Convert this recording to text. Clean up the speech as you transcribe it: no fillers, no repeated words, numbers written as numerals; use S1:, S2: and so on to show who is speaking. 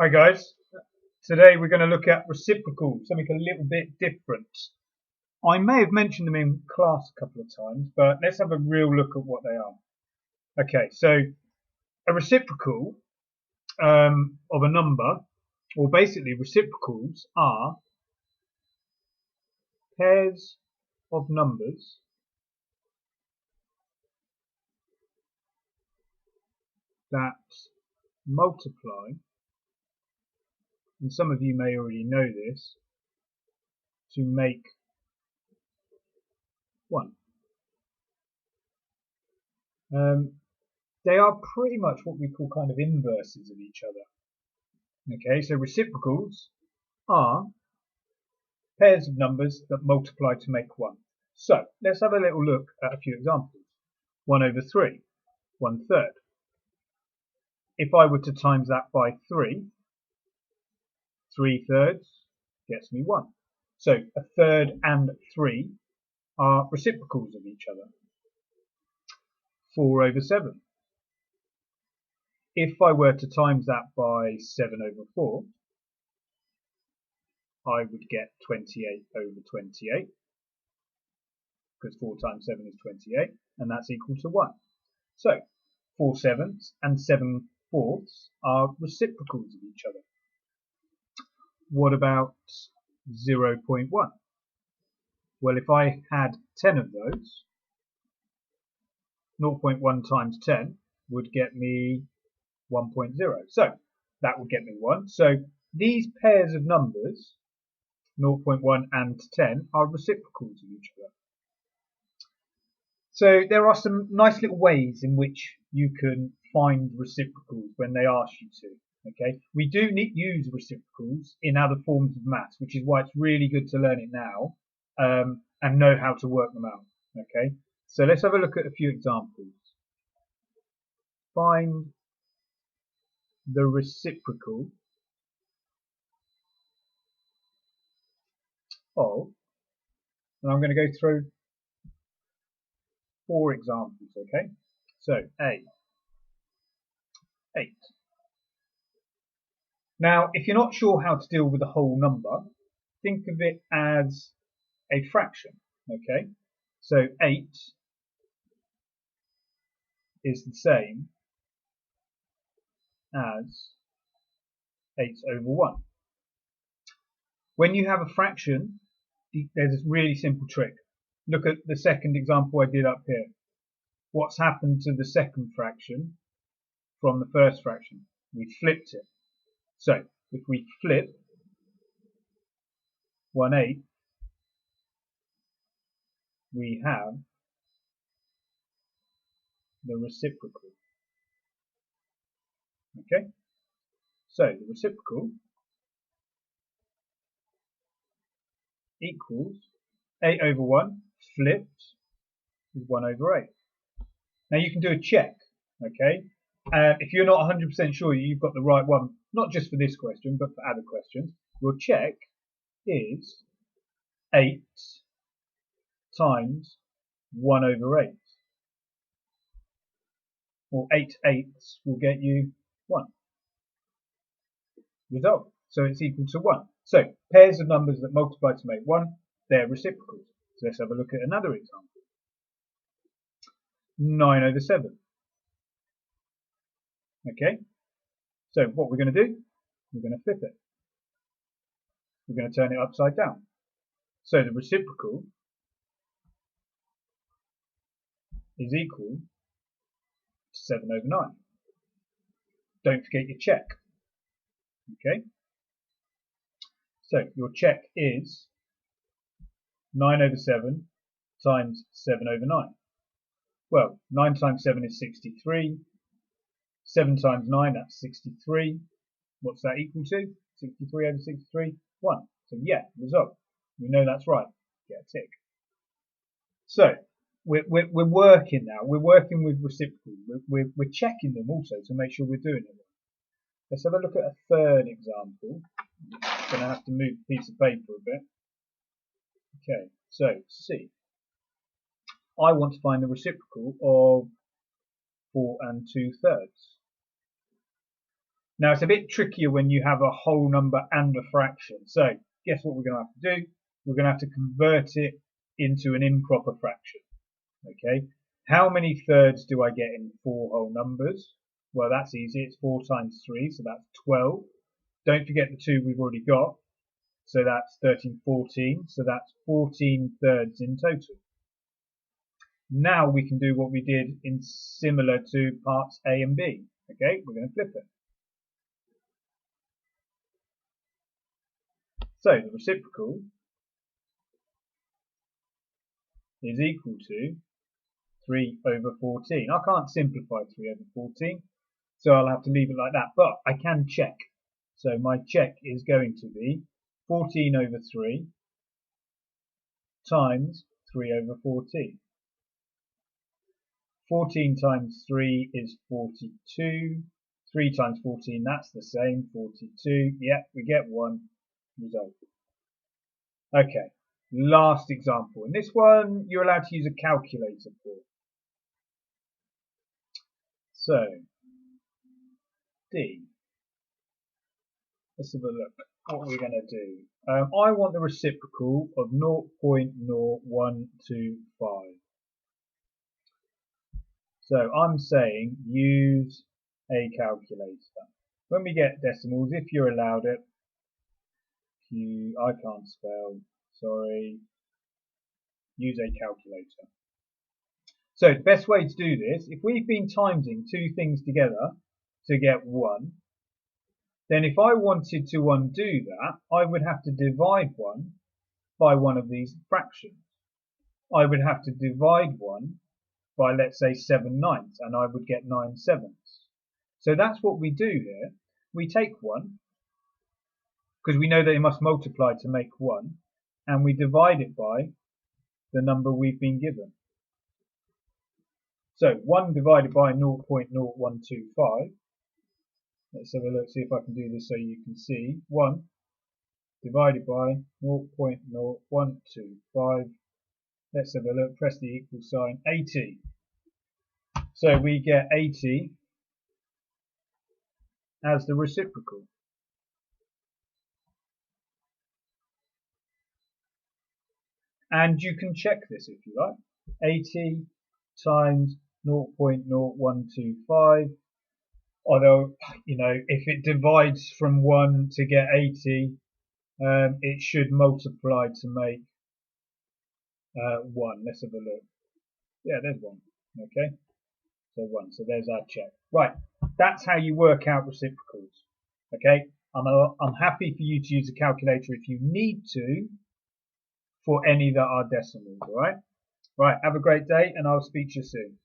S1: Hi guys, today we're going to look at reciprocals, something a little bit different. I may have mentioned them in class a couple of times, but let's have a real look at what they are. Okay, so a reciprocal of a number, or basically reciprocals are pairs of numbers that multiply, and some of you may already know this, to make 1. They are pretty much what we call kind of inverses of each other. Okay, so reciprocals are pairs of numbers that multiply to make 1. So let's have a little look at a few examples. 1 over 3, 1/3. If I were to times that by 3, 3/3 gets me 1. So a third and 3 are reciprocals of each other. 4 over 7. If I were to times that by 7 over 4, I would get 28 over 28, because 4 times 7 is 28, and that's equal to 1. So 4/7 and 7/4 are reciprocals of each other. What about 0.1? Well, if I had 10 of those, 0.1 times 10 would get me 1.0. So that would get me 1. So these pairs of numbers, 0.1 and 10, are reciprocals of each other. So there are some nice little ways in which you can find reciprocals when they ask you to. Okay, we do use reciprocals in other forms of maths, which is why it's really good to learn it now and know how to work them out. Okay, so let's have a look at a few examples. Find the reciprocal of, and I'm going to go through 4 examples. Okay, so A, 8. Now, if you're not sure how to deal with a whole number, think of it as a fraction. Okay, so 8 is the same as 8 over 1. When you have a fraction, there's a really simple trick. Look at the second example I did up here. What's happened to the second fraction from the first fraction? We flipped it. So if we flip 1/8, we have the reciprocal. Okay, so the reciprocal equals 8 over 1 flipped is 1 over 8. Now you can do a check. Okay, if you're not 100% sure you've got the right one, not just for this question but for other questions, your check is 8 times 1 over 8, or 8/8 will get you 1. Result. So it's equal to 1. So pairs of numbers that multiply to make 1, they're reciprocals. So let's have a look at another example. 9 over 7. Okay, so what we're going to do, we're going to flip it. We're going to turn it upside down. So the reciprocal is equal to 7 over 9. Don't forget your check. Okay, so your check is 9 over 7 times 7 over 9. Well, 9 times 7 is 63. 7 times 9, that's 63. What's that equal to? 63 over 63? 1. So yeah, result. We know that's right. Get a tick. So we're working now. We're working with reciprocals. We're checking them also to make sure we're doing it right. Let's have a look at a third example. I'm going to have to move a piece of paper a bit. Okay, so C. I want to find the reciprocal of 4 2/3. Now it's a bit trickier when you have a whole number and a fraction. So guess what we're going to have to do? We're going to have to convert it into an improper fraction. Okay, how many thirds do I get in 4 whole numbers? Well, that's easy. It's 4 times 3, so that's 12. Don't forget the 2 we've already got. So that's 13, 14. So that's 14 thirds in total. Now we can do what we did in similar to parts A and B. Okay, we're going to flip it. So the reciprocal is equal to 3 over 14. I can't simplify 3 over 14, so I'll have to leave it like that. But I can check. So my check is going to be 14 over 3 times 3 over 14. 14 times 3 is 42. 3 times 14, that's the same, 42. Yeah, we get 1 result. Okay, last example. And this one, you're allowed to use a calculator for. So, D. Let's have a look what we're going to do. I want the reciprocal of 0.0125. So I'm saying use a calculator. When we get decimals, if you're allowed it, I can't spell, sorry, use a calculator. So the best way to do this, if we've been timesing 2 things together to get 1, then if I wanted to undo that, I would have to divide 1 by one of these fractions. I would have to divide 1 by, let's say, 7/9, and I would get 9/7. So that's what we do here. We take 1, because we know that it must multiply to make 1, and we divide it by the number we've been given. So 1 divided by 0.0125. Let's have a look, see if I can do this so you can see. 1 divided by 0.0125. Let's have a look, press the equal sign, 80. So we get 80 as the reciprocal. And you can check this if you like. 80 times 0.0125. Although, if it divides from 1 to get 80, it should multiply to make 1. Let's have a look. Yeah, there's 1. Okay, so 1. So there's our check. Right, that's how you work out reciprocals. Okay, I'm happy for you to use a calculator if you need to for any that are decimals. All right. Right. Have a great day, and I'll speak to you soon.